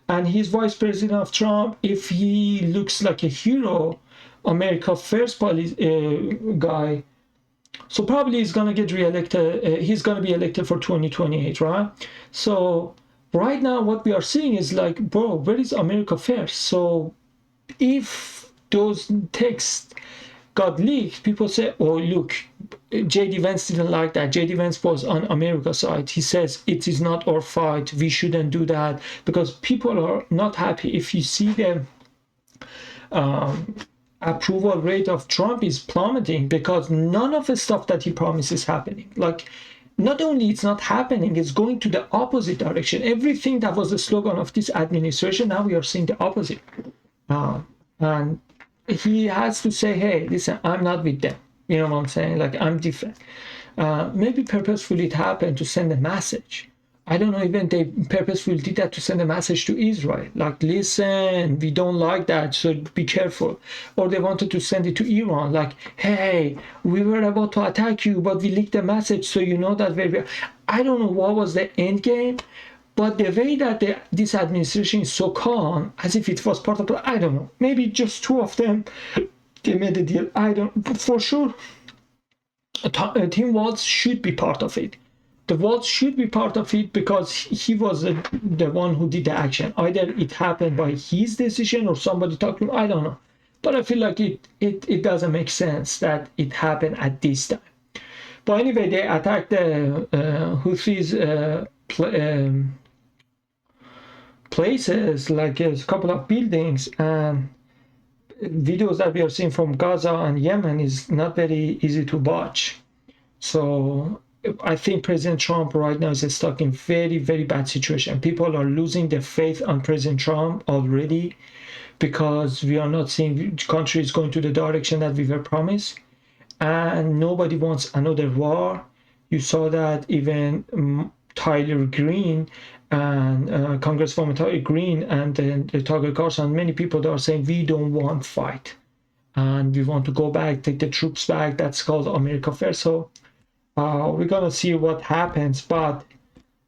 And he's vice president of Trump. If he looks like a hero, America First guy, so probably he's going to get reelected. He's going to be elected for 2028, right? So right now what we are seeing is like, bro, where is America First? So if those texts got leaked, people say, oh, look, J.D. Vance didn't like that. J.D. Vance was on America's side. He says, it is not our fight. We shouldn't do that, because people are not happy. If you see the approval rate of Trump is plummeting because none of the stuff that he promised is happening. Like, not only it's not happening, it's going to the opposite direction. Everything that was the slogan of this administration, now we are seeing the opposite. And he has to say, hey, listen, I'm not with them. You know what I'm saying? Like, I'm different. Maybe purposefully it happened to send a message. I don't know, even they purposefully did that to send a message to Israel. Like, listen, we don't like that, so be careful. Or they wanted to send it to Iran. Like, hey, we were about to attack you, but we leaked the message, so you know that. I don't know what was the end game. But the way that this administration is so calm, as if it was part of I don't know. Maybe just two of them, they made a deal. I don't, for sure, Tim Walz should be part of it. the world should be part of it because he was the one who did the action. Either it happened by his decision or somebody talked to him, I don't know. But I feel like it doesn't make sense that it happened at this time. But anyway, they attacked the Houthis places, like a couple of buildings, and videos that we are seeing from Gaza and Yemen is not very easy to watch. So I think President Trump right now is stuck in very, very bad situation. People are losing their faith on President Trump already because we are not seeing countries going to the direction that we were promised. And nobody wants another war. You saw that even Tyler Green and Congresswoman Tyler Green and then Tucker Carlson, many people are saying we don't want fight and we want to go back, take the troops back. That's called America First. So we're gonna see what happens. But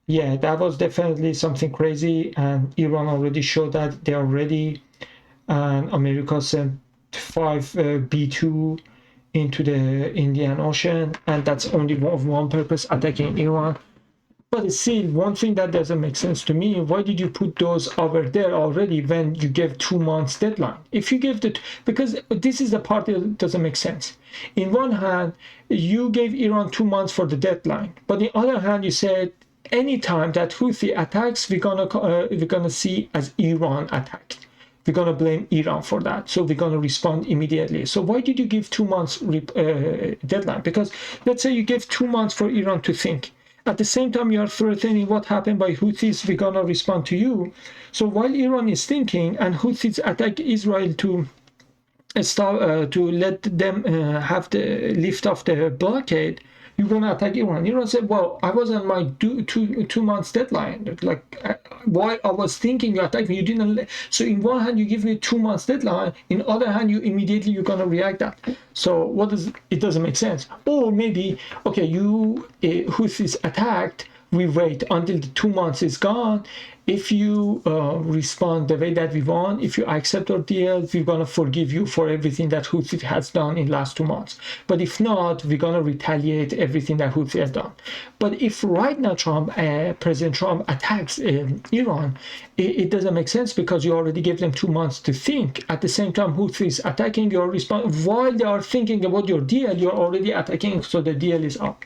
yeah, that was definitely something crazy, and Iran already showed that they are ready. And America sent 5 B-2 into the Indian Ocean, and that's only one purpose, attacking Iran. But still, one thing that doesn't make sense to me, why did you put those over there already when you gave 2 months deadline? If you gave because this is the part that doesn't make sense. In one hand, you gave Iran 2 months for the deadline, but on the other hand, you said anytime that Houthi attacks, we're gonna see as Iran attacked. We're going to blame Iran for that. So we're going to respond immediately. So why did you give 2 months deadline? Because let's say you gave 2 months for Iran to think. At the same time, you are threatening what happened by Houthis, we're going to respond to you. So while Iran is thinking and Houthis attack Israel to stop, to let them have the lift off the blockade, you're going to attack Iran. Iran said, well, I was on my 2 months deadline. Like, while I was thinking you attacked me, you didn't. So in one hand, you give me 2 months deadline. In other hand, you're going to react that. So it doesn't make sense. Or maybe, okay, Houthis attacked, we wait until the 2 months is gone. If you respond the way that we want, if you accept our deal, we're going to forgive you for everything that Houthi has done in the last 2 months. But if not, we're going to retaliate everything that Houthi has done. But if right now President Trump attacks Iran, it doesn't make sense because you already gave them 2 months to think. At the same time, Houthi is attacking your response. While they are thinking about your deal, you're already attacking, so the deal is up.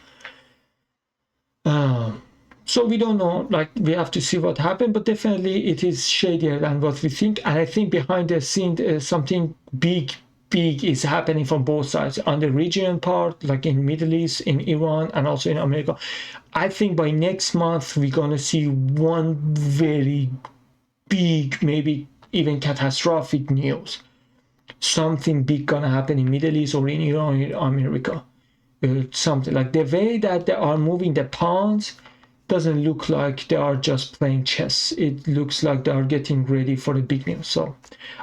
So we don't know, like we have to see what happened, but definitely it is shadier than what we think. And I think behind the scene, something big is happening from both sides. On the regional part, like in Middle East, in Iran, and also in America. I think by next month, we're going to see one very big, maybe even catastrophic news. Something big going to happen in Middle East or in Iran or in America. Something like the way that they are moving the pawns doesn't look like they are just playing chess. It looks like they are getting ready for the big news. So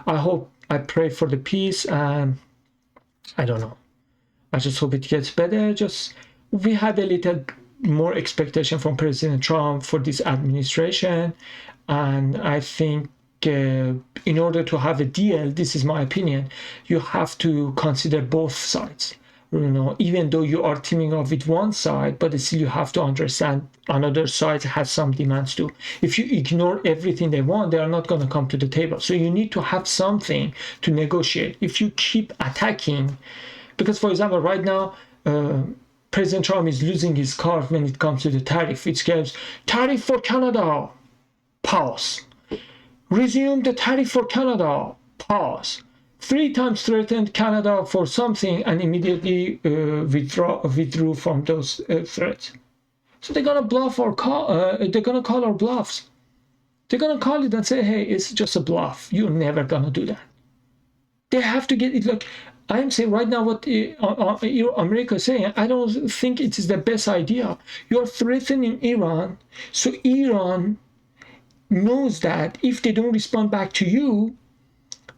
I pray for the peace, and I don't know. I just hope it gets better. We had a little more expectation from President Trump for this administration, and I think in order to have a deal, this is my opinion, you have to consider both sides. Even though you are teaming up with one side, but still you have to understand another side has some demands too. If you ignore everything they want, they are not going to come to the table. So you need to have something to negotiate. If you keep attacking, because for example, right now, President Trump is losing his card when it comes to the tariff. It gives tariff for Canada, pause. Resume the tariff for Canada, pause. 3 times threatened Canada for something and immediately withdrew from those threats. So they're gonna bluff or call. They're gonna call our bluffs. They're gonna call it and say, "Hey, it's just a bluff. You're never gonna do that." They have to get it. Like I'm saying right now, what America is saying, I don't think it is the best idea. You're threatening Iran, so Iran knows that if they don't respond back to you,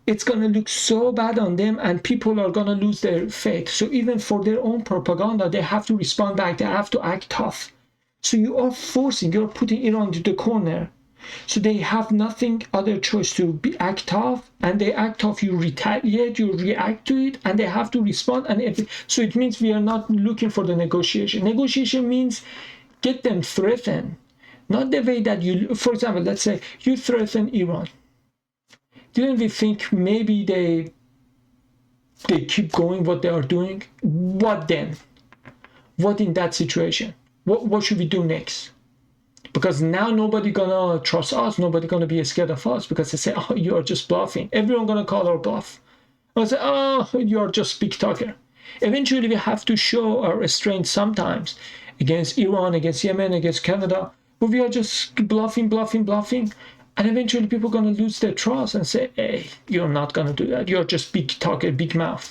it's going to look so bad on them and people are going to lose their faith. So even for their own propaganda, they have to respond back. They have to act tough. So you're putting Iran into the corner. So they have nothing other choice to act tough, and they act tough, you retaliate, you react to it, and they have to respond. So it means we are not looking for the negotiation. Negotiation means get them threatened, not the way that you, for example, let's say you threaten Iran. Didn't we think maybe they keep going what they are doing? What then? What in that situation? What should we do next? Because now nobody gonna trust us, nobody gonna be scared of us because they say, oh, you are just bluffing. Everyone gonna call our bluff. I say, oh, you are just big talker. Eventually we have to show our restraint sometimes against Iran, against Yemen, against Canada, but we are just bluffing. And eventually people are going to lose their trust and say, hey, you're not going to do that. You're just big talker, big mouth.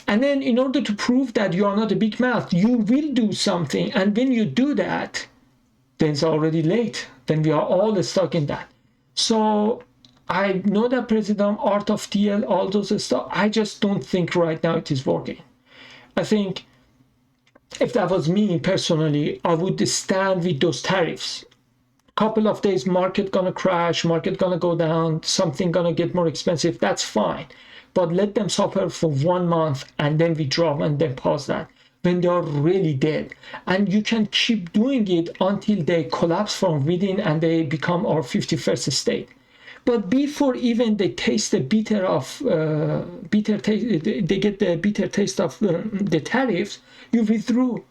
And then in order to prove that you are not a big mouth, you will do something. And when you do that, then it's already late. Then we are all stuck in that. So I know that President Art of deal, all those stuff. I just don't think right now it is working. I think if that was me personally, I would stand with those tariffs. Couple of days, market gonna crash, market gonna go down, something gonna get more expensive. That's fine, but let them suffer for 1 month and then withdraw and then pause that when they are really dead. And you can keep doing it until they collapse from within and they become our 51st state. But before even they taste the bitter of they get the bitter taste of the tariffs, you withdrew.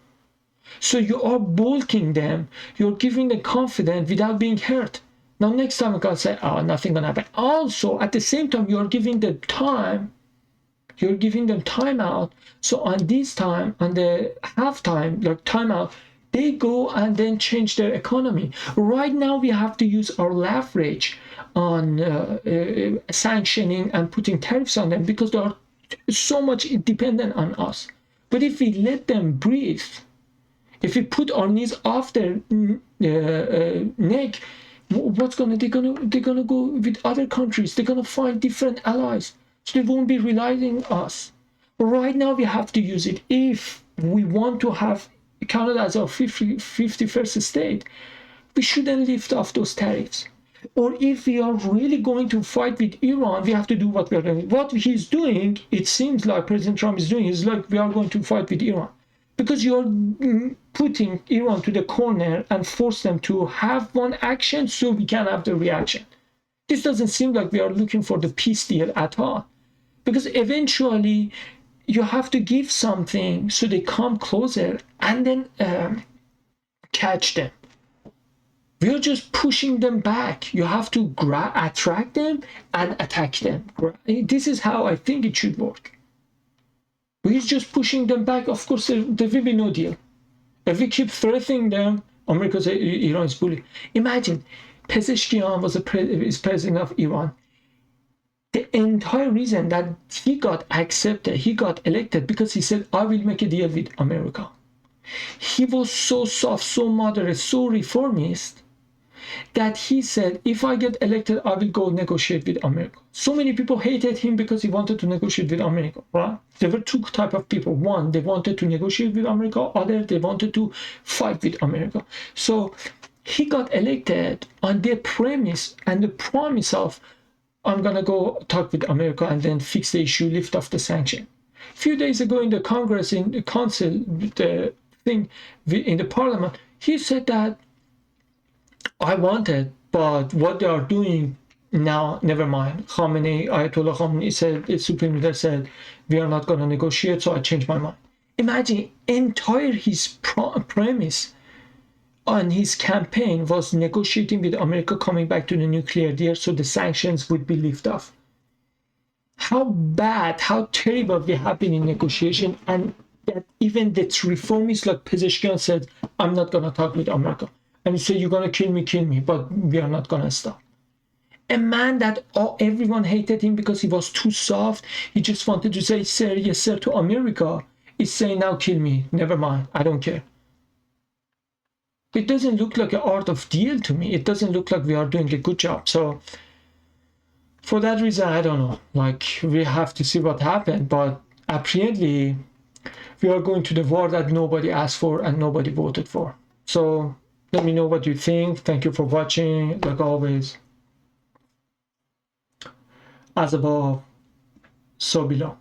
So you are bulking them, you're giving them confidence without being hurt. Now next time I'm gonna say, oh, nothing gonna happen. Also, at the same time, you're giving them time, out. So on this time, on the halftime, like timeout, they go and then change their economy. Right now, we have to use our leverage on sanctioning and putting tariffs on them because they are so much dependent on us. But if we let them breathe, if we put our knees off their neck, they're gonna go with other countries. They're gonna find different allies, so they won't be relying on us. But right now we have to use it if we want to have Canada as our 51st state. We shouldn't lift off those tariffs. Or if we are really going to fight with Iran, we have to do what we are doing. What he's doing, it seems like President Trump is doing, is like we are going to fight with Iran. Because you're putting Iran to the corner and force them to have one action so we can have the reaction. This doesn't seem like we are looking for the peace deal at all. Because eventually you have to give something so they come closer and then catch them. We are just pushing them back. You have to attract them and attack them. This is how I think it should work. We're just pushing them back. Of course, there will be no deal. If we keep threatening them, America says Iran is bully. Imagine, Pezeshkian is president of Iran. The entire reason that he got accepted, he got elected, because he said, I will make a deal with America. He was so soft, so moderate, so reformist, that he said, if I get elected, I will go negotiate with America. So many people hated him because he wanted to negotiate with America, right? There were two types of people. One, they wanted to negotiate with America. Other, they wanted to fight with America. So he got elected on the premise and the promise of, I'm going to go talk with America and then fix the issue, lift off the sanction. A few days ago in the Congress, in the council, the thing in the parliament, he said that I wanted, but what they are doing now, never mind. Ayatollah Khamenei said, the Supreme Leader said, we are not going to negotiate, so I changed my mind. Imagine, entire his premise on his campaign was negotiating with America, coming back to the nuclear deal, so the sanctions would be lifted off. How bad, how terrible we have been in negotiation, and that even the reformists like Pezeshkian said, I'm not going to talk with America. And he said, you're going to kill me, but we are not going to stop. A man that everyone hated him because he was too soft, he just wanted to say, sir, yes, sir, to America, is saying, now kill me, never mind, I don't care. It doesn't look like an art of deal to me. It doesn't look like we are doing a good job. So for that reason, I don't know. Like, we have to see what happened, but apparently we are going to the war that nobody asked for and nobody voted for. So let me know what you think. Thank you for watching. Like always, as above, so below.